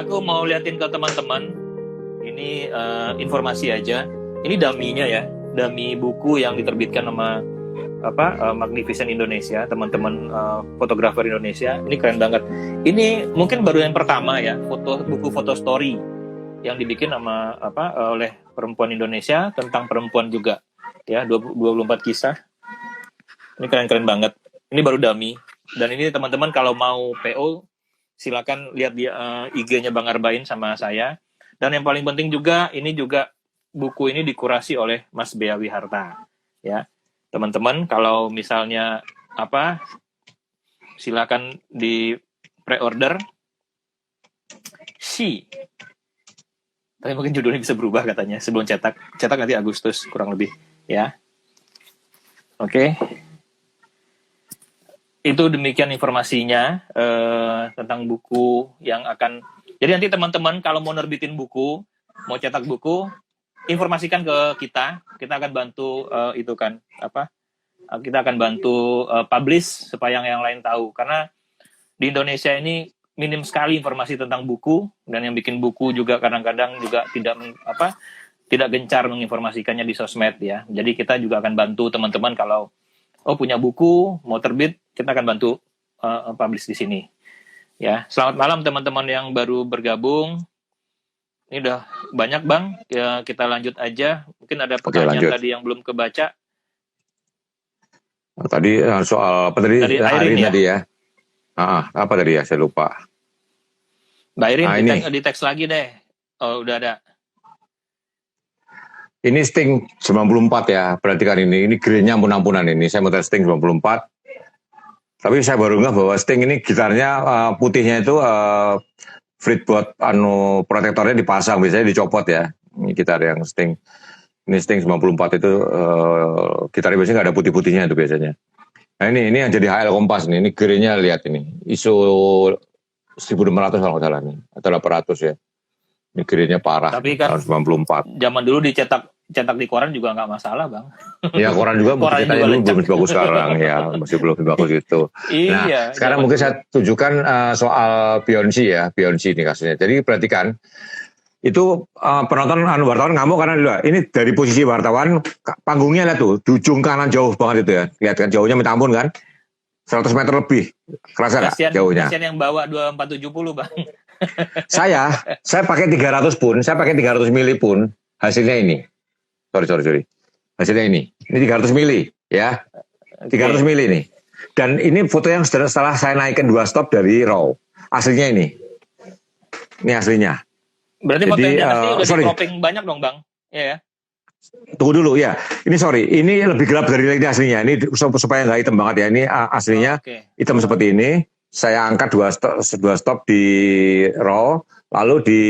aku mau liatin ke teman-teman. Ini informasi aja. Ini dummy-nya ya, dummy buku yang diterbitkan sama Magnificent Indonesia, teman-teman fotografer Indonesia. Ini keren banget. Ini mungkin baru yang pertama ya, buku foto story yang dibikin sama oleh perempuan Indonesia tentang perempuan juga. Ya, 24 kisah. Ini keren-keren banget. Ini baru dummy. Dan ini teman-teman kalau mau PO silakan lihat di IG-nya Bang Arbain sama saya. Dan yang paling penting juga, ini juga buku ini dikurasi oleh Mas Bea Wiharta. Ya, teman-teman kalau misalnya silakan di pre-order. Tapi mungkin judulnya bisa berubah katanya sebelum cetak nanti Agustus kurang lebih ya. Oke. Itu demikian informasinya tentang buku yang akan. Jadi nanti teman-teman kalau mau nerbitin buku, mau cetak buku, informasikan ke kita akan bantu kita akan bantu publish supaya yang lain tahu, karena di Indonesia ini minim sekali informasi tentang buku, dan yang bikin buku juga kadang-kadang juga tidak gencar menginformasikannya di sosmed ya. Jadi kita juga akan bantu teman-teman kalau punya buku mau terbit, kita akan bantu publish di sini. Ya, selamat malam teman-teman yang baru bergabung. Ini udah banyak Bang, ya kita lanjut aja. Mungkin ada pertanyaan tadi yang belum kebaca. Tadi soal apa tadi? Airin tadi ya. Apa tadi ya? Saya lupa. Mbak Airin, di teks lagi deh. Oh, udah ada. Ini Sting 94 ya, perhatikan ini grainnya ampun-ampunan ini. Saya mau testing 94. Tapi saya baru nggak bahwa Sting ini gitarnya putihnya itu fretboard protektornya dipasang, biasanya dicopot ya. Ini gitar yang Sting. Ini Sting 94 itu gitarnya biasanya nggak ada putih-putihnya itu biasanya. Nah ini yang jadi HL Kompas nih. Ini grainnya lihat ini. ISO 1600 kalau nggak salah nih, atau 800 ya. Ini grainnya parah. Tapi kan tahun 94. Zaman dulu dicetak di koran juga nggak masalah Bang. Ya koran juga cetaknya dulu belum bagus sekarang ya, masih belum bagus itu. Nah sekarang mungkin saya tunjukkan soal Beyonce ya, Beyonce ini kasusnya. Jadi perhatikan, itu penonton wartawan ngamuk karena ini dari posisi wartawan, panggungnya lihat tuh, di ujung kanan jauh banget itu ya. Lihat kan jauhnya minta ampun kan, 100 meter lebih, kerasa nggak jauhnya? Kasian yang bawa 2470 Bang. Saya pakai 300 pun, saya pakai 300 mili pun, hasilnya ini. Sorry. Hasilnya ini 300 mili ya. 300 mili nih. Dan ini foto yang setelah saya naikkan 2 stop dari RAW. Aslinya ini. Ini aslinya. Berarti foto yang asli udah di-cropping banyak dong Bang. Iya ya. Tunggu dulu ya. Ini lebih gelap dari ini aslinya. Ini supaya nggak hitam banget ya. Ini aslinya hitam seperti ini. Saya angkat 2 stop di RAW, lalu di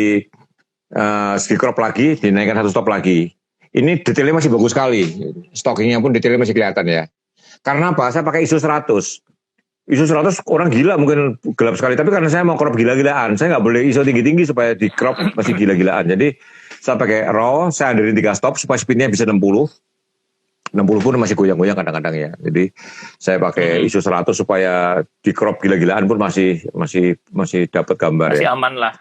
crop lagi, dinaikkan 1 stop lagi. Ini detailnya masih bagus sekali. Stockingnya pun detailnya masih kelihatan ya. Karena apa? Saya pakai ISO 100. ISO 100 orang gila mungkin gelap sekali. Tapi karena saya mau crop gila-gilaan, saya nggak boleh ISO tinggi-tinggi supaya di crop masih gila-gilaan. Jadi saya pakai RAW, saya andarin 3 stop supaya speednya bisa 60. 60 pun masih goyang-goyang kadang-kadang ya. Jadi saya pakai ISO 100 supaya di crop gila-gilaan pun masih dapat gambar masih ya. Aman lah.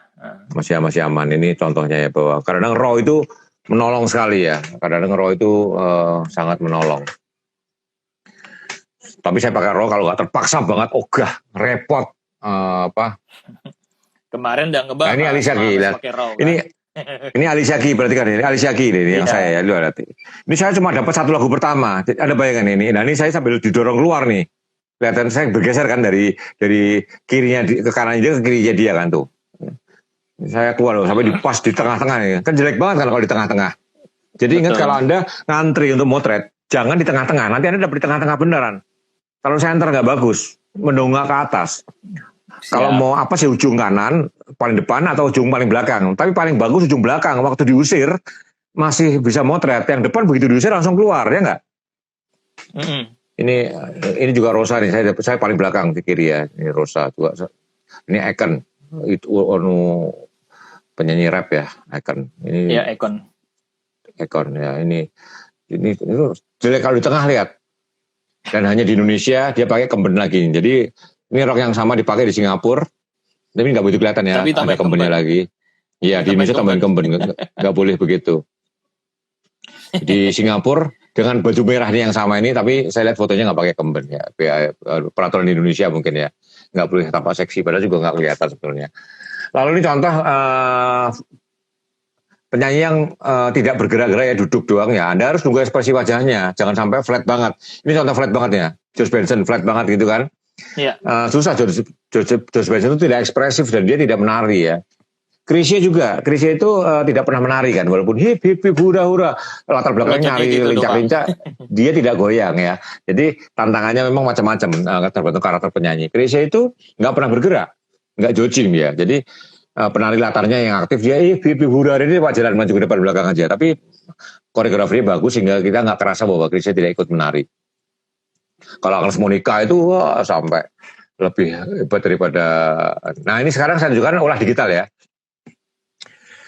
Masih aman. Ini contohnya ya, bahwa kadang-kadang RAW itu menolong sekali ya. Kadang-kadang RAW itu sangat menolong. Tapi saya pakai RAW kalau nggak terpaksa banget, ogah, repot. Kemarin udah ngebahas. Nah, ini Alicia Ki. Ini Alicia Ki, berarti kan ini Alicia Ki ini yang saya ya. Ini saya cuma dapat 1 lagu pertama. Ada bayangan ini. Nah ini saya sambil didorong keluar nih. Kelihatan saya bergeser kan dari kirinya ke kanan dia ke kirinya dia kan tuh. Saya keluar loh, sampai pas di tengah-tengah ya. Kan jelek banget kan kalau di tengah-tengah. Jadi ingat kalau Anda ngantri untuk motret, jangan di tengah-tengah. Nanti Anda dapat di tengah-tengah beneran. Kalau center nggak bagus, mendongak ke atas. Kalau mau ujung kanan paling depan atau ujung paling belakang. Tapi paling bagus ujung belakang. Waktu diusir masih bisa motret. Yang depan begitu diusir langsung keluar, ya nggak? Ini juga Rosa nih. Saya paling belakang di kiri ya. Ini Rosa juga. Ini Icon. Itu penyanyi rap ya, Icon. Ini ya Icon ya. Ini jelek kalau di tengah lihat. Dan hanya di Indonesia dia pakai kemben lagi. Jadi ini rok yang sama dipakai di Singapura. Tapi nggak begitu kelihatan ya, Tapi ada tambahin kembennya kemben. lagi. Iya, di Indonesia tambahin kemben, nggak boleh begitu. Di Singapura dengan baju merah ini yang sama ini, tapi saya lihat fotonya nggak pakai kemben ya. Peraturan di Indonesia mungkin ya, nggak boleh tampak seksi, padahal juga nggak kelihatan sebetulnya. Lalu ini contoh penyanyi yang tidak bergerak-gerak ya, duduk doang ya. Anda harus tunggu ekspresi wajahnya, jangan sampai flat banget. Ini contoh flat banget ya, George Benson flat banget gitu kan. Iya. Susah George Benson itu tidak ekspresif dan dia tidak menari ya. Chrisye juga, Chrisye itu tidak pernah menari kan, walaupun hip hip hip hura hura, latar belakangnya nyari gitu lincah-lincah, dia tidak goyang ya. Jadi tantangannya memang macam-macam tergantung karakter penyanyi. Chrisye itu nggak pernah bergerak, nggak jogging ya. Jadi penari latarnya yang aktif dia hip hip hip hura ini wajaran maju ke depan belakang aja. Tapi koreografinya bagus sehingga kita nggak kerasa bahwa Chrisye tidak ikut menari. Kalau Agnes Monica itu sampai lebih hebat daripada. Nah ini sekarang saya tunjukkan olah digital ya.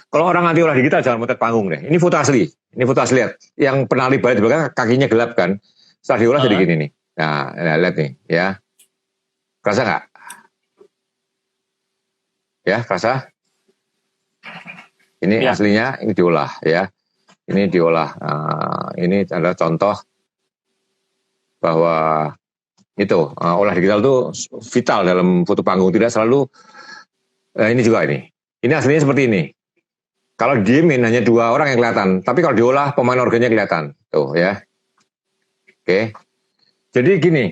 Kalau orang anti olah digital jangan motret panggung deh. Ini foto asli. Ini foto asli lihat. Yang penari balik di belakang kakinya gelap kan. Setelah diolah jadi gini nih. Nah, lihat nih ya. Kerasa nggak? Ya, kerasa? Ini aslinya, ini diolah ya. Ini diolah. Ini adalah contoh bahwa itu olah digital itu vital dalam foto panggung. Tidak selalu ini juga ini. Ini aslinya seperti ini. Kalau diemin hanya 2 orang yang kelihatan, tapi kalau diolah pemain organnya kelihatan, tuh ya. Oke. Jadi gini,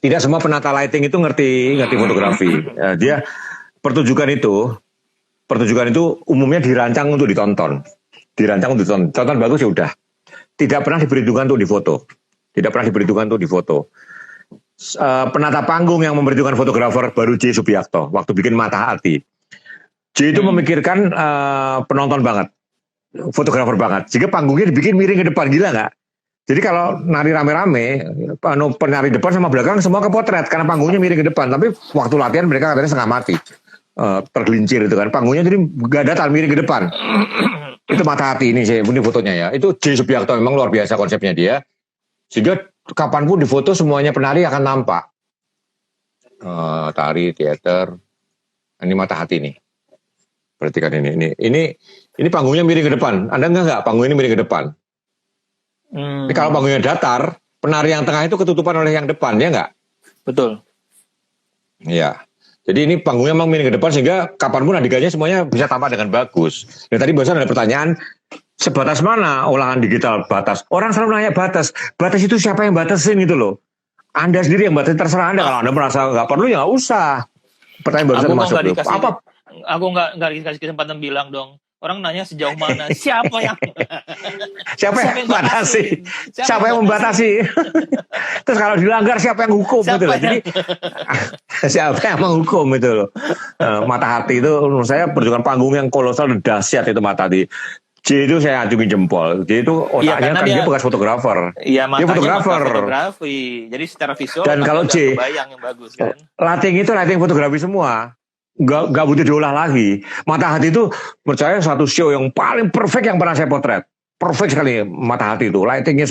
tidak semua penata lighting itu ngerti fotografi. Dia pertunjukan itu umumnya dirancang untuk ditonton, tonton bagus ya udah. Tidak pernah diperhitungkan untuk difoto. Penata panggung yang memperhitungkan fotografer baru J. Subiakto waktu bikin Mata Hati. J itu memikirkan penonton banget, fotografer banget. Jika panggungnya dibikin miring ke depan, gila nggak? Jadi kalau nari rame-rame, penari depan sama belakang semua kepotret karena panggungnya miring ke depan. Tapi waktu latihan mereka katanya setengah mati, tergelincir itu kan. Panggungnya jadi nggak datar miring ke depan. Itu Mata Hati ini fotonya ya. Itu J. Subiakto memang luar biasa konsepnya dia. Sehingga kapanpun difoto semuanya penari akan nampak. Tari, teater, ini Mata Hati nih. Perhatikan ini panggungnya miring ke depan. Anda enggak panggung ini miring ke depan. Jadi kalau panggungnya datar, penari yang tengah itu ketutupan oleh yang depan, ya enggak? Betul. Iya. Jadi ini panggungnya memang miring ke depan sehingga kapanpun adegannya semuanya bisa tampak dengan bagus. Dan tadi barusan ada pertanyaan, sebatas mana olahan digital batas? Orang selalu nanya batas. Batas itu siapa yang batasin gitu loh. Anda sendiri yang batasin, terserah Anda. Kalau Anda merasa nggak perlu ya nggak usah. Pertanyaan barusan masuk. Apa? Aku nggak dikasih kesempatan bilang dong. Orang nanya sejauh mana? Siapa yang membatasi? Siapa yang membatasi? Terus kalau dilanggar siapa yang hukum gitu loh. Jadi siapa yang menghukum itu loh. Mata Hati itu menurut saya pertunjukan panggung yang kolosal dan dahsyat itu Mata Hati. J itu saya acungi jempol. J itu otaknya kan dia bekas fotografer. Iya, dia fotografer. Fotografi. Jadi secara visual dan kalau J kebayang yang bagus kan. Lighting itu lighting fotografi semua. Gak butuh diolah lagi. Mata Hati itu percaya satu show yang paling perfect yang pernah saya potret. Perfect sekali Mata Hati itu. Lightingnya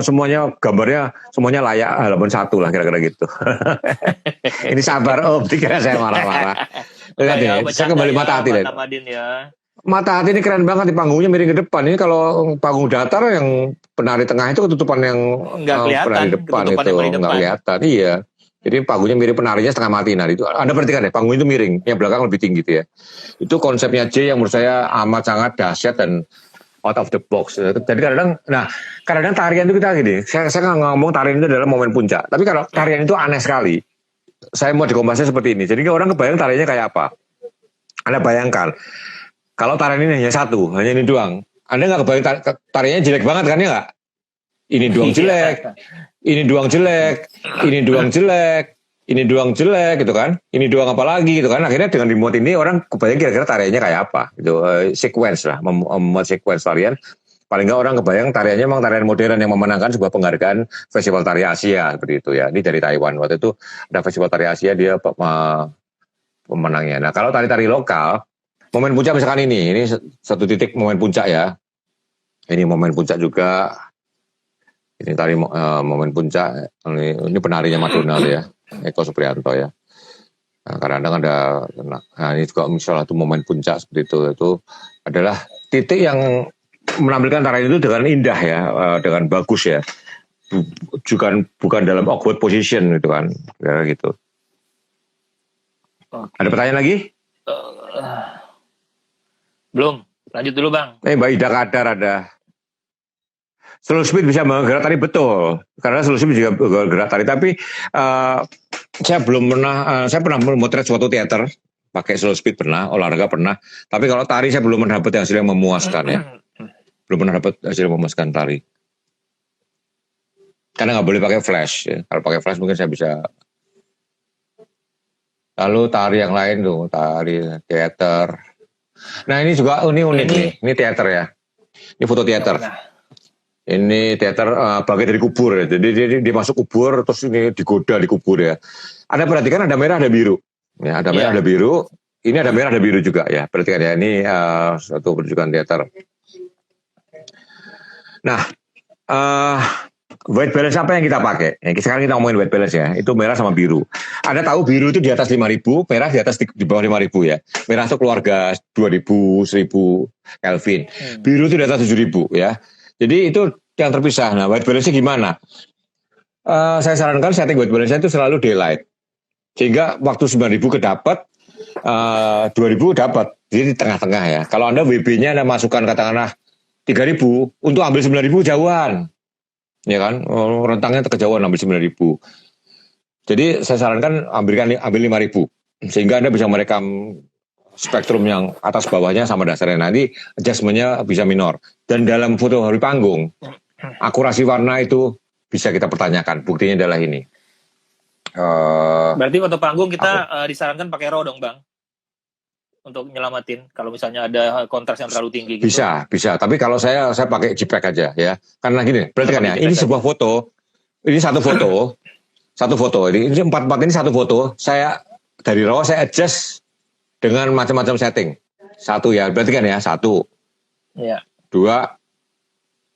semuanya gambarnya semuanya layak halaman 1 lah kira-kira gitu. Ini sabar dikira saya marah-marah. Lihat ya, saya kembali Mata Hati deh. Mata Hati ini keren banget di panggungnya miring ke depan. Ini kalau panggung datar yang penari tengah itu ketutupan yang penari depan itu nggak kelihatan. Iya. Jadi panggungnya miring, penarinya setengah mati. Nah itu Anda perhatikan ya, panggung itu miring, yang belakang lebih tinggi gitu ya. Itu konsepnya J yang menurut saya amat sangat dahsyat dan out of the box. Jadi kadang-kadang tarian itu kita gini. Saya nggak ngomong tarian itu adalah momen puncak. Tapi kalau tarian itu aneh sekali. Saya mau dikompasnya seperti ini. Jadi orang kebayang tariannya kayak apa? Anda bayangkan. Kalau tarian ini hanya satu, hanya ini doang. Anda nggak kebayang tariannya jelek banget kan ya nggak? Ini doang jelek, ini doang jelek, ini doang jelek, ini doang jelek gitu kan. Ini doang apa lagi gitu kan. Akhirnya dengan dimuat ini orang kebayang kira-kira tariannya kayak apa. Gitu. Sequence lah, membuat sequence tarian. Paling nggak orang kebayang tariannya memang tarian modern yang memenangkan sebuah penghargaan Festival Tari Asia seperti itu ya. Ini dari Taiwan. Waktu itu ada Festival Tari Asia dia pemenangnya. Nah kalau tari-tari lokal, momen puncak misalkan ini satu titik momen puncak ya. Ini momen puncak juga. Ini tari momen puncak. Ini penarinya Madonna ya, Eko Supriyanto ya. Nah, kadang-kadang ada, nah ini juga misalnya satu momen puncak seperti itu adalah titik yang menampilkan tarian itu dengan indah ya, dengan bagus ya, bukan dalam awkward position gitu kan, ya, gitu. Oke. Ada pertanyaan lagi? Belum, lanjut dulu Bang. Mbak Ida Kadar ada. Slow speed bisa menggerak tari, betul, karena slow speed juga gerak tari, tapi saya belum pernah, saya pernah memotret suatu teater pakai slow speed, pernah, olahraga pernah, tapi kalau tari saya belum pernah dapat hasil yang memuaskan ya, belum pernah dapat hasil yang memuaskan tari, karena nggak boleh pakai flash ya. Kalau pakai flash mungkin saya bisa. Lalu tari yang lain tuh, tari teater. Nah ini juga ini unik nih, ini teater ya, ini foto teater. Ini teater bagian dari kubur ya. Jadi dia masuk kubur terus ini digoda di kubur ya. Anda perhatikan ada merah ada biru. Ya, ada merah ada biru. Ini ada merah ada biru juga ya. Perhatikan ya, ini suatu pertunjukan teater. Nah, white balance apa yang kita pakai? Sekarang kita ngomongin white balance ya. Itu merah sama biru. Anda tahu biru itu di atas 5.000, merah di atas di bawah 5.000 ya. Merah itu keluarga 2.000, 1.000 Kelvin. Biru itu di atas 7.000 ya. Jadi itu yang terpisah. Nah, white balance-nya gimana? Saya sarankan setting white balance-nya itu selalu daylight. Sehingga waktu 9.000 kedapat, 2.000 dapat. Jadi di tengah-tengah ya. Kalau Anda WB-nya Anda masukkan katakanlah 3.000, untuk ambil 9.000 jauhan. Ya kan? Rentangnya kejauhan ambil 9.000. Jadi saya sarankan ambil 5.000. Sehingga Anda bisa merekam spektrum yang atas bawahnya sama dasarnya, nanti adjustment-nya bisa minor. Dan dalam foto hari panggung, akurasi warna itu bisa kita pertanyakan. Buktinya adalah ini. Berarti foto panggung kita disarankan pakai RAW dong Bang, untuk nyelamatin kalau misalnya ada kontras yang terlalu tinggi gitu. Bisa. Tapi kalau saya pakai JPEG aja ya. Karena gini, berarti kan ya, ini sebuah foto, ini satu foto, ini 4 ini satu foto. Saya dari RAW saya adjust dengan macam-macam setting. 1 ya, berarti kan ya, 1. Iya. 2,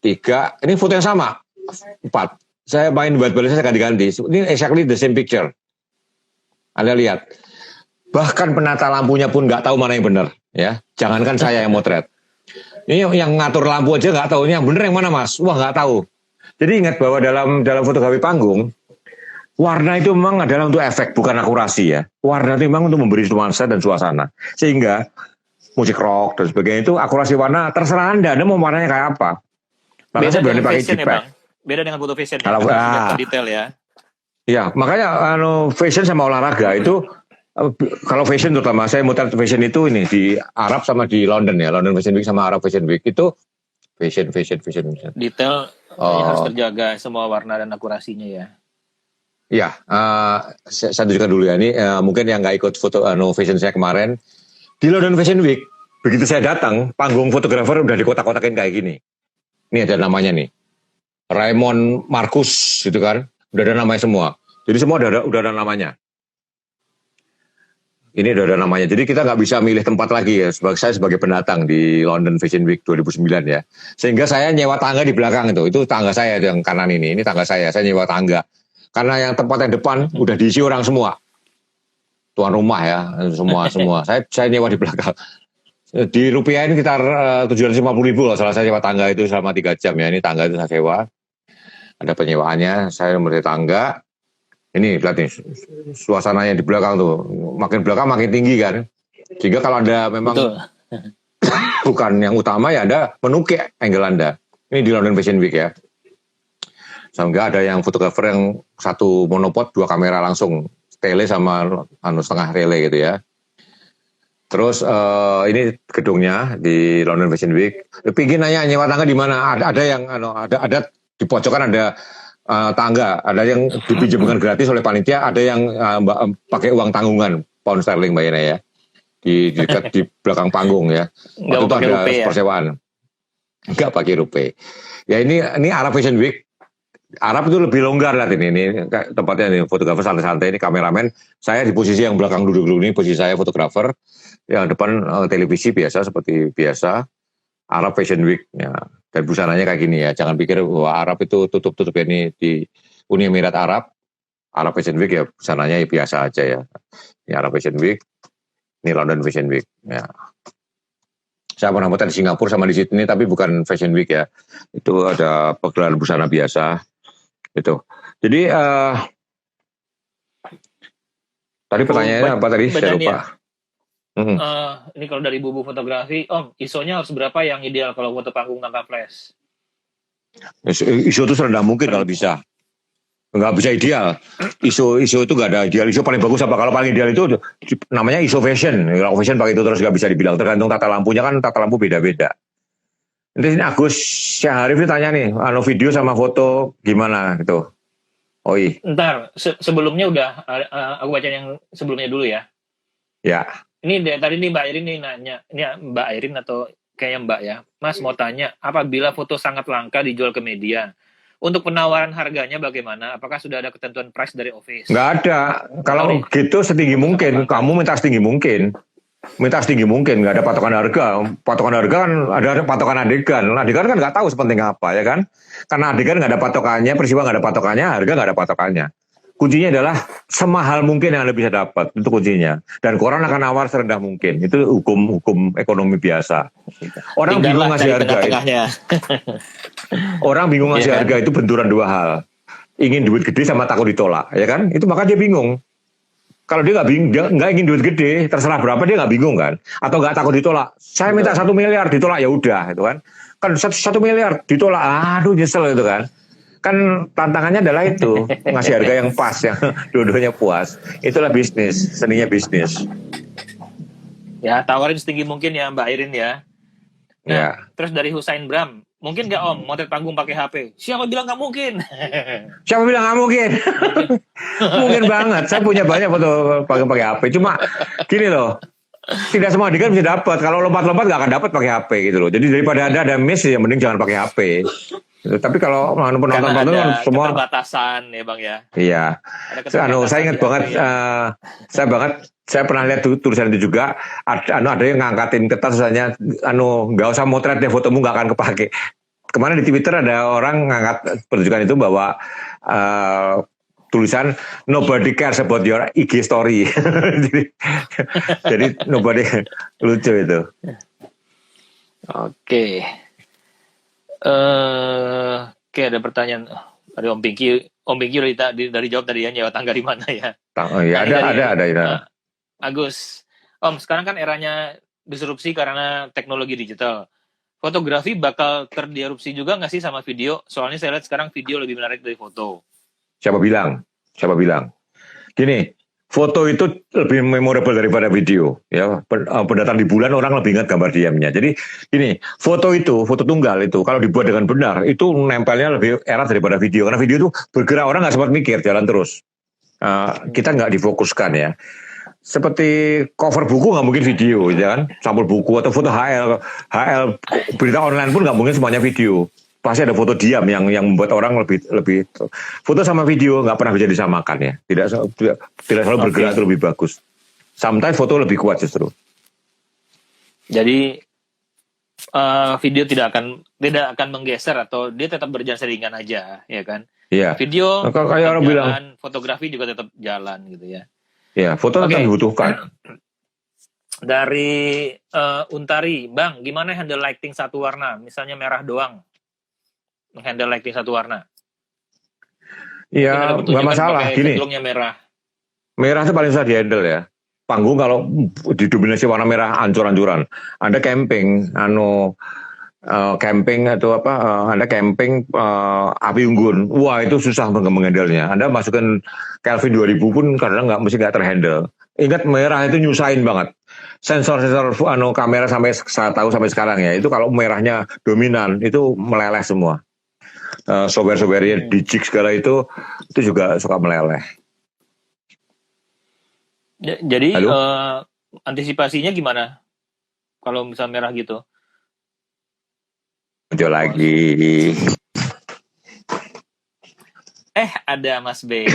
3, ini foto yang sama. 4. Saya main white balance saya ganti-ganti. Ini exactly the same picture. Anda lihat. Bahkan penata lampunya pun nggak tahu mana yang benar, ya. Jangankan saya yang motret. Ini yang ngatur lampu aja nggak tahu ini yang benar yang mana Mas. Wah nggak tahu. Jadi ingat bahwa dalam fotografi panggung, warna itu memang adalah untuk efek, bukan akurasi ya. Warna itu memang untuk memberi nuansa dan suasana. Sehingga musik rock dan sebagainya itu akurasi warna terserah Anda mau warnanya kayak apa. Makanya saya berani pakai JPEG. Ya, beda dengan foto fashion ya. Detail ya. Ya, makanya fashion sama olahraga itu, kalau fashion terutama saya motret fashion itu ini di Arab sama di London ya. London Fashion Week sama Arab Fashion Week itu fashion. Detail harus terjaga semua warna dan akurasinya ya. Ya, saya tunjukkan dulu ya. Ini mungkin yang nggak ikut foto fashion saya kemarin di London Fashion Week. Begitu saya datang, panggung fotografer udah dikotak-kotakin kayak gini. Ini ada namanya nih, Raymond Marcus gitu kan, udah ada namanya semua. Jadi semua udah ada namanya. Ini udah ada namanya. Jadi kita nggak bisa milih tempat lagi ya. Saya sebagai pendatang di London Fashion Week 2009 ya. Sehingga saya nyewa tangga di belakang itu. Itu tangga saya yang kanan ini. Ini tangga saya. Saya nyewa tangga. Karena yang tempat yang depan udah diisi orang semua. Tuan rumah ya, semua. Saya nyewa di belakang. Di rupiah ini sekitar 750.000 loh. Salah saya nyewa tangga itu selama 3 jam ya. Ini tangga itu saya sewa. Ada penyewaannya. Saya nomor tangga. Ini lihat nih suasananya di belakang tuh, makin belakang makin tinggi kan. Sehingga kalau Anda memang bukan yang utama ya Anda menukik angle Anda. Ini di London Fashion Week ya. Sehingga ada yang fotografer yang 1 monopod 2 kamera langsung, tele sama setengah tele gitu ya. Terus ini gedungnya di London Fashion Week. Pingin nanya nyewa tangga di mana? Ada yang ada di pojokan ada tangga, ada yang dipinjamkan gratis oleh panitia, ada yang pakai uang tanggungan pound sterling bayarnya ya, di dekat di belakang panggung ya. Waktu itu ada persewaan, nggak pakai rupiah. Ya ini Arab Fashion Week. Arab itu lebih longgar lah ini tempatnya nih, fotografer santai-santai, ini kameramen. Saya di posisi yang belakang duduk ini, posisi saya fotografer, yang depan televisi biasa seperti biasa. Arab Fashion Week ya. Dan busananya kayak gini ya, jangan pikir bahwa Arab itu tutup ya, ini di Uni Emirat Arab Arab Fashion Week ya sananya ya biasa aja ya. Ini Arab Fashion Week, ini London Fashion Week. Ya. Saya pernah foto di Singapura sama di Sydney, tapi bukan Fashion Week ya. Itu ada pegelaran busana biasa. Itu. Jadi tadi pertanyaannya apa tadi? Saya lupa. Ini kalau dari bubu fotografi, Om, ISO-nya harus berapa yang ideal kalau foto panggung tanpa flash? ISO itu serendah mungkin kalau bisa. Nggak bisa ideal. ISO itu nggak ada ideal. ISO paling bagus apa? Kalau paling ideal itu namanya ISO fashion. Kalau fashion pakai itu terus nggak bisa dibilang. Tergantung tata lampunya kan, tata lampu beda-beda. Nanti ini Agus Syaharif ini tanya nih, video sama foto gimana gitu. Oh iya. Ntar, sebelumnya udah, aku baca yang sebelumnya dulu ya. Ya. Ini tadi nih Mbak Irin nih nanya, ini Mbak Irin atau kayaknya Mbak ya, Mas mau tanya, apabila foto sangat langka dijual ke media, untuk penawaran harganya bagaimana? Apakah sudah ada ketentuan price dari office? Nggak ada. Kalau gitu setinggi mungkin, kamu minta setinggi mungkin. Minta setinggi mungkin, nggak ada patokan harga. Patokan harga kan ada patokan adegan. Adegan kan nggak tahu sepenting apa ya kan? Karena adegan nggak ada patokannya, peristiwa nggak ada patokannya, harga nggak ada patokannya. Kuncinya adalah semahal mungkin yang Anda bisa dapat, itu kuncinya. Dan koran akan nawar serendah mungkin. Itu hukum ekonomi biasa. Orang bingung ngasih harga. Orang bingung ngasih harga itu benturan dua hal. Ingin duit gede sama takut ditolak, ya kan? Itu maka dia bingung. Kalau dia nggak ingin duit gede, terserah berapa dia nggak bingung kan? Atau nggak takut ditolak. Saya minta 1 miliar ditolak ya udah, itu kan? Kan 1 miliar ditolak, aduh nyesel itu kan? Kan tantangannya adalah itu, ngasih harga yang pas, yang dua-duanya puas. Itulah bisnis, seninya bisnis. Ya, tawarin setinggi mungkin ya Mbak Irin ya. Nah, ya. Terus dari Husain Bram, mungkin nggak Om motret panggung pakai HP? Siapa bilang nggak mungkin? Siapa bilang nggak mungkin? Mungkin banget. Saya punya banyak foto panggung pakai HP. Cuma gini loh, tidak semua adegan bisa dapat. Kalau lompat-lompat nggak akan dapat pakai HP gitu loh. Jadi daripada ada miss ya mending jangan pakai HP. Tapi kalau penonton kan semua keterbatasan ya Bang ya. Iya. Saya ingat banget saya pernah lihat tulisan itu juga ada yang ngangkatin kertas misalnya nggak usah motret deh, fotomu nggak akan kepake. Kemarin di Twitter ada orang ngangkat pertunjukan itu bawa tulisan nobody cares about your IG story. jadi nobody, lucu itu. Oke. Oke, ada pertanyaan dari Om Pinky. Om Pinky udah dari jawab tadi ya, nyewa tangga di mana ya? Oh, ya ada. Agus, Om, sekarang kan eranya disrupsi karena teknologi digital. Fotografi bakal terdisrupsi juga nggak sih sama video? Soalnya saya lihat sekarang video lebih menarik dari foto. Siapa bilang? Gini, foto itu lebih memorable daripada video. Ya, pendatang di bulan orang lebih ingat gambar diamnya. Jadi gini, foto tunggal itu kalau dibuat dengan benar itu nempelnya lebih erat daripada video. Karena video itu bergerak, orang nggak sempat mikir, jalan terus. Kita nggak difokuskan ya. Seperti cover buku nggak mungkin video, ya kan? Sampul buku atau foto HL berita online pun nggak mungkin semuanya video. Pasti ada foto diam yang membuat orang lebih foto sama video nggak pernah bisa disamakan ya. Tidak selalu bergerak itu lebih bagus. Sometimes foto lebih kuat justru. Jadi video tidak akan menggeser atau dia tetap berjalan seringan aja, ya kan? Iya. Video kayak orang bilang, fotografi juga tetap jalan gitu ya. Ya, foto tetap dibutuhkan. Dari Untari, Bang, gimana handle lighting satu warna? Misalnya merah doang. Handle lighting satu warna. Iya, nggak masalah. Gini, merah. Merah itu paling susah di-handle ya. Panggung kalau didominasi warna merah ancur-ancuran. Anda camping, camping atau Anda camping api unggun. Wah, itu susah menghandle-nya. Anda masukkan Kelvin 2000 pun kadang nggak terhandle. Ingat, merah itu nyusahin banget. Sensor kamera saya tahu sampai sekarang ya, itu kalau merahnya dominan itu meleleh semua. Software-softwarenya Digic segala itu juga suka meleleh. Jadi antisipasinya gimana kalau misalnya merah gitu? Muncul lagi. Ada Mas B.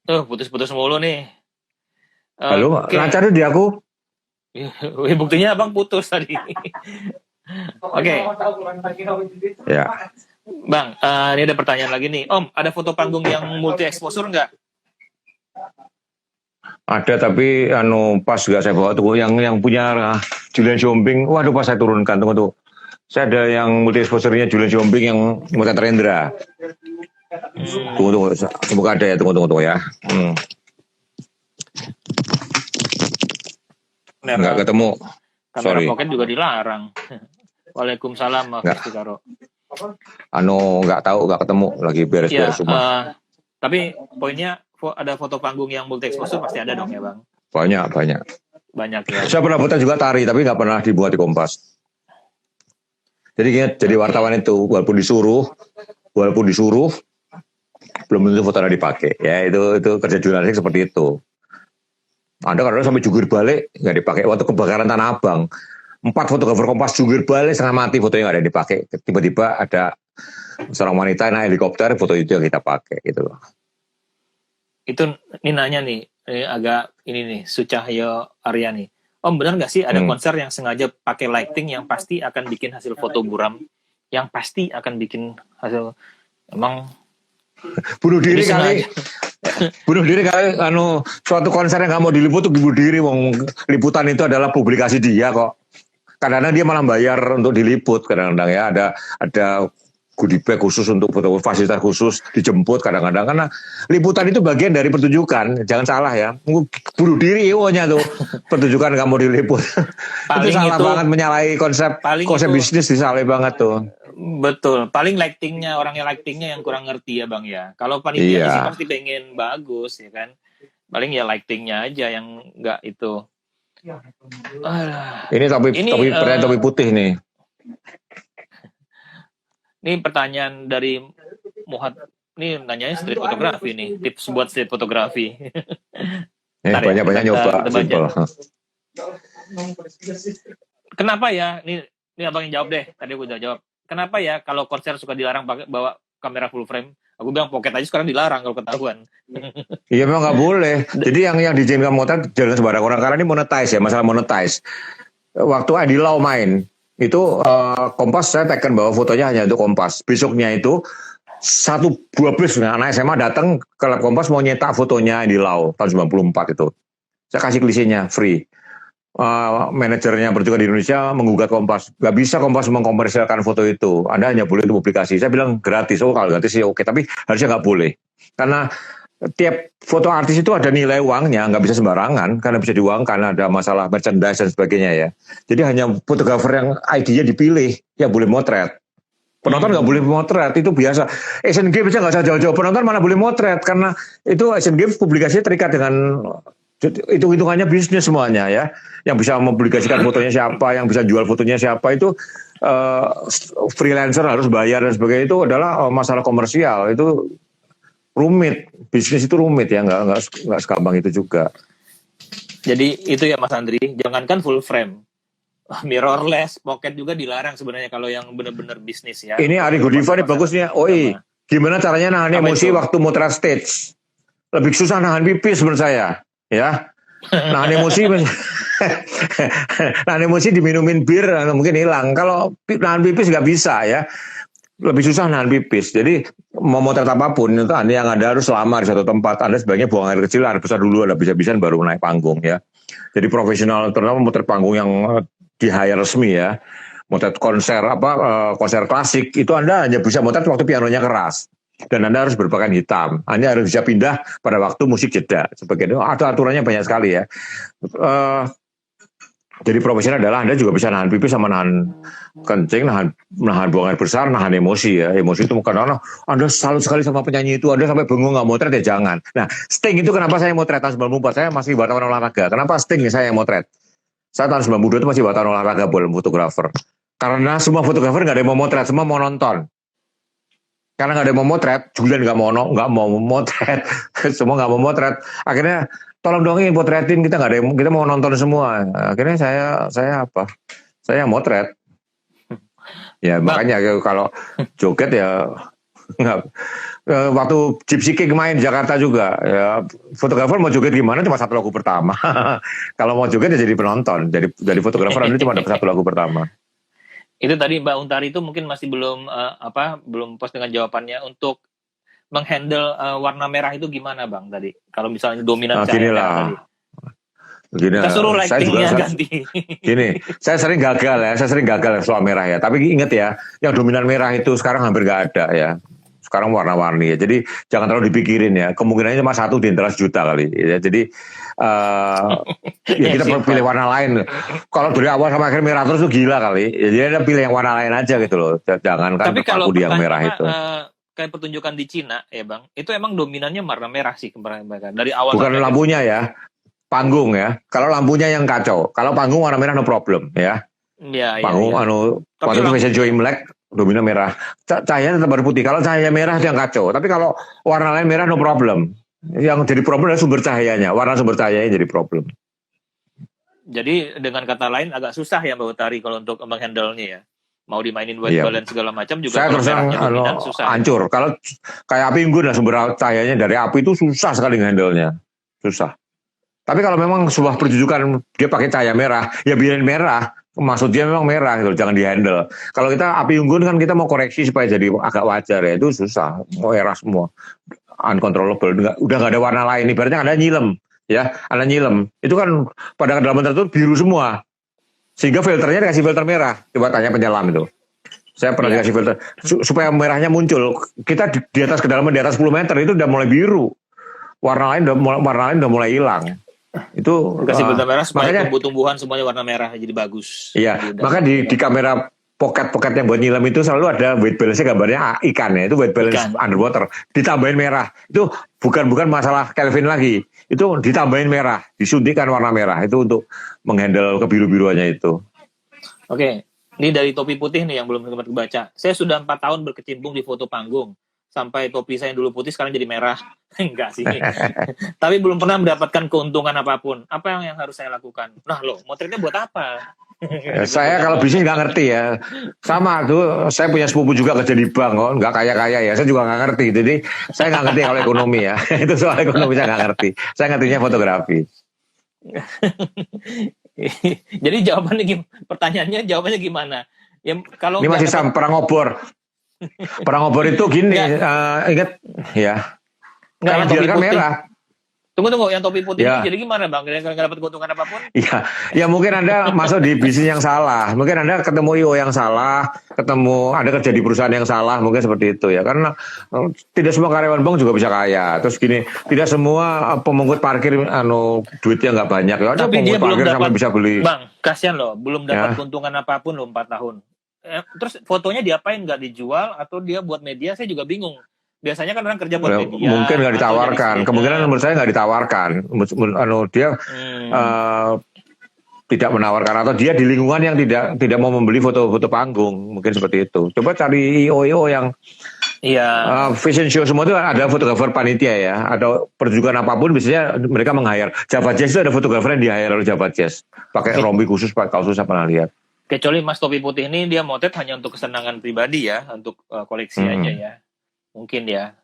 Putus-putus mulu nih. Halo, lancar di aku. Buktinya abang putus tadi. Oke. Ya. Bang, ini ada pertanyaan lagi nih. Om, ada foto panggung yang multi exposure nggak? Ada, tapi pas nggak saya bawa tuh yang punya Julian Jombing. Waduh, pas saya turunkan, tunggu tuh. Saya ada yang multi exposure-nya Julian Jombing yang Mota Terendra. Tunggu, semoga ada ya, tunggu ya. Nggak ketemu. Kamera pocket juga dilarang. Waalaikumsalam, Mas Karo. Nggak tahu, nggak ketemu, lagi beres-beres semua. Tapi poinnya ada foto panggung yang multi exposure pasti ada dong ya, Bang? Banyak ya. Saya pernah foto juga tari, tapi nggak pernah dibuat di Kompas. Jadi wartawan itu walaupun disuruh belum tentu fotonya dipakai. Ya itu kerja jurnalistik seperti itu. Ada kadang sampai jungkir balik nggak dipakai. Waktu kebakaran Tanah Abang, 4 fotografer Kompas jungkir balik setengah mati, fotonya nggak ada yang dipakai. Tiba-tiba ada seorang wanita naik helikopter, foto itu yang kita pakai gitu loh. Itu ini nanya nih, agak ini nih, Sucahyo Aryani. Om, benar nggak sih ada konser yang sengaja pakai lighting yang pasti akan bikin hasil foto buram, yang pasti akan bikin hasil, emang bunuh diri kali. Bunuh diri kali, suatu konser yang nggak mau diliput tuh bunuh diri. Liputan itu adalah publikasi dia kok. Kadang-kadang dia malah bayar untuk diliput, kadang-kadang ya ada goodie bag khusus untuk foto, fasilitas khusus dijemput kadang-kadang, karena liputan itu bagian dari pertunjukan. Jangan salah ya, bunuh diri nya tuh pertunjukan nggak mau diliput. Itu salah banget, menyalahi konsep bisnis, disalahi banget tuh. Betul, paling lightingnya, orangnya lightingnya yang kurang ngerti ya Bang ya. Kalau panitia sih pasti pengen bagus ya kan, paling ya lightingnya aja yang nggak itu. Ini topi putih nih. Ini pertanyaan dari Muhat, nih nanyanya street fotografi nih, tips buat street fotografi. Banyak-banyak nyoba, simple. Kenapa ya? Ini abang yang jawab deh. Tadi aku udah jawab. Kenapa ya kalau konser suka dilarang bawa kamera full frame? Aku bilang pocket aja sekarang dilarang kalau ketahuan. Iya memang nggak boleh. Jadi yang diizinkan motret jangan sembarang orang, karena ini monetize ya, masalah monetize. Waktu Adi Lau main itu Kompas, saya tekan bahwa fotonya hanya untuk Kompas. Besoknya itu 12 anak SMA datang ke lab Kompas mau nyetak fotonya Adi Lau tahun 94 itu. Saya kasih klisinya free. Manajernya bertugas di Indonesia menggugat Kompas, nggak bisa Kompas mengkomersialkan foto itu, Anda hanya boleh untuk publikasi. Saya bilang gratis. Kalau gratis ya oke, tapi harusnya nggak boleh, karena tiap foto artis itu ada nilai uangnya, nggak bisa sembarangan, karena bisa diuangkan, ada masalah merchandise dan sebagainya ya. Jadi hanya fotografer yang ID-nya dipilih yang boleh motret. Penonton nggak boleh motret, itu biasa. Asian Games aja nggak usah jauh-jauh, penonton mana boleh motret, karena itu Asian Games publikasinya terikat dengan itu hitungannya bisnis semuanya ya. Yang bisa mempublikasikan fotonya siapa, yang bisa jual fotonya siapa, itu freelancer harus bayar dan sebagainya. Itu adalah masalah komersial, itu rumit, bisnis itu rumit ya, nggak segampang itu juga. Jadi itu ya Mas Andri, jangankan full frame, mirrorless, pocket juga dilarang sebenarnya kalau yang benar-benar bisnis ya. Ini Ari Godiva nih bagusnya. Gimana caranya nahan emosi waktu motret stage? Lebih susah nahan pipis menurut saya, ya. Nahan emosi diminumin bir mungkin hilang. Kalau nahan pipis nggak bisa ya. Lebih susah nahan pipis. Jadi mau motret apapun itu Anda yang ada harus lama di satu tempat. Anda sebaiknya buang air kecil, air besar dulu, ada bisa-bisaan baru naik panggung ya. Jadi profesional, terutama motret panggung yang di hire resmi ya. Motret konser konser klasik itu Anda hanya bisa motret waktu pianonya keras. Dan Anda harus berpakaian hitam. Anda harus bisa pindah pada waktu musik jeda. Sebagainya. Ada aturannya banyak sekali ya. Jadi profesional adalah Anda juga bisa nahan pipis sama nahan kencing, nahan buang air besar, nahan emosi ya. Emosi itu karena Anda salut sekali sama penyanyi itu, Anda sampai bengong nggak motret ya jangan. Nah, Sting itu kenapa saya motret tahun 94? Saya masih wartawan olahraga. Kenapa Sting saya yang motret? Saya tahun 92 itu masih wartawan olahraga, bukan fotografer. Karena semua fotografer nggak ada yang mau motret, semua mau nonton. Karena nggak ada yang mau motret, Julian nggak mau motret, semua nggak mau motret. Akhirnya tolong dong potretin, kita nggak ada yang, kita mau nonton semua. Akhirnya saya motret. Ya makanya kalau joget ya nggak. Waktu Gypsy King main di Jakarta juga, ya fotografer mau joget gimana cuma satu lagu pertama. Kalau mau joget ya jadi penonton, jadi fotografer itu cuma dapat satu lagu pertama. Itu tadi Mbak Untari itu mungkin masih belum puas dengan jawabannya. Untuk menghandle warna merah itu gimana Bang tadi? Kalau misalnya dominan cahaya merah tadi. Gini, Kita suruh lightingnya ganti. Gini, saya sering gagal soal merah ya. Tapi ingat ya, yang dominan merah itu sekarang hampir nggak ada ya. Sekarang warna-warni ya. Jadi jangan terlalu dipikirin ya. Kemungkinannya cuma 1 di antara 1 juta kali. Ya. Jadi ya kita pilih warna lain. Kalau dari awal sama akhir merah terus tuh gila kali. Jadi ada pilih yang warna lain aja gitu loh. Jangan kan terpaku di yang merah itu. Kayak pertunjukan di Cina ya Bang, itu emang dominannya warna merah sih mereka dari awal. Bukan lampunya ya. Panggung ya. Kalau lampunya yang kacau. Kalau panggung warna merah no problem ya. Iya. Panggung waktu itu Fashion Show Imlek dominan merah. Cahaya tetap berputih. Kalau cahaya merah itu yang kacau. Tapi kalau warna lain merah no problem. Yang jadi problem adalah sumber cahayanya. Warna sumber cahayanya jadi problem. Jadi dengan kata lain agak susah ya Mbak Utari kalau untuk menghandle-nya ya. Mau dimainin white balance segala macam juga. Saya terus terang susah. Hancur. Kalau kayak api unggun lah sumber cahayanya dari api itu susah sekali ngehandle-nya. Susah. Tapi kalau memang sebuah pertunjukan dia pakai cahaya merah, ya biarin merah. Maksudnya memang merah gitu, jangan dihandle. Kalau kita api unggun kan kita mau koreksi supaya jadi agak wajar ya, itu susah. Mau merah semua, uncontrollable. Udah nggak ada warna lain. Ibaratnya ada nyilem, ya, ada nyilem. Itu kan pada kedalaman tertentu biru semua, sehingga filternya dikasih filter merah. Coba tanya penyelam itu. Saya pernah dikasih filter supaya merahnya muncul. Kita di atas kedalaman di atas 10 meter itu udah mulai biru. Warna lain udah mulai hilang. Itu kasih filter merah supaya tumbuh-tumbuhan semuanya warna merah jadi bagus. Iya, maka di kamera pocket yang buat nyilam itu selalu ada white balance-nya gambarnya ikan ya, itu white balance underwater. Ditambahin merah. Itu bukan masalah Kelvin lagi. Itu ditambahin merah, disuntikkan warna merah itu untuk menghandle kebiru-biruannya itu. Oke, ini dari topi putih nih yang belum sempat kebaca. Saya sudah 4 tahun berkecimpung di foto panggung. Sampai topi saya yang dulu putih sekarang jadi merah. Enggak sih. Tapi belum pernah mendapatkan keuntungan apapun. Apa yang harus saya lakukan? Nah loh, motretnya buat apa? Saya kalau bisnis nggak ngerti ya. Sama tuh, saya punya sepupu juga kerja di bank, kok nggak kaya-kaya ya. Saya juga nggak ngerti. Jadi saya nggak ngerti kalau ekonomi ya. Itu soal ekonomi saya nggak ngerti. Saya ngertinya fotografi. Jadi pertanyaannya jawabannya gimana? Ya, kalau ini masih perang obor. Perang obor itu gini, ingat ya. Kalau biarkan merah. Tunggu, yang topi putih ini jadi gimana Bang? Nggak dapat keuntungan apapun? Iya, ya mungkin Anda masuk di bisnis yang salah. Mungkin Anda ketemu IO yang salah, Anda kerja di perusahaan yang salah, mungkin seperti itu ya. Karena tidak semua karyawan bank juga bisa kaya. Terus gini, tidak semua pemungut parkir duitnya nggak banyak. Ya, tapi dia belum dapat, bisa beli. Bang, kasihan loh, belum dapat keuntungan apapun loh 4 tahun. Terus fotonya diapain, nggak dijual atau dia buat media? Saya juga bingung. Biasanya kan orang kerja buat media. Mungkin nggak ditawarkan. Kemungkinan menurut saya nggak ditawarkan. Dia tidak menawarkan atau dia di lingkungan yang tidak mau membeli foto-foto panggung. Mungkin seperti itu. Coba cari IO yang fashion show semua itu ada fotografer panitia ya. Ada pertunjukan apapun biasanya mereka meng-hire. Java Jazz itu ada fotografer yang di-hire oleh Java Jazz. Pakai rompi khusus, pakai kaos khusus, saya pernah lihat. Kecuali Mas Topi Putih ini dia motret hanya untuk kesenangan pribadi ya, untuk koleksi aja ya. Mungkin ya.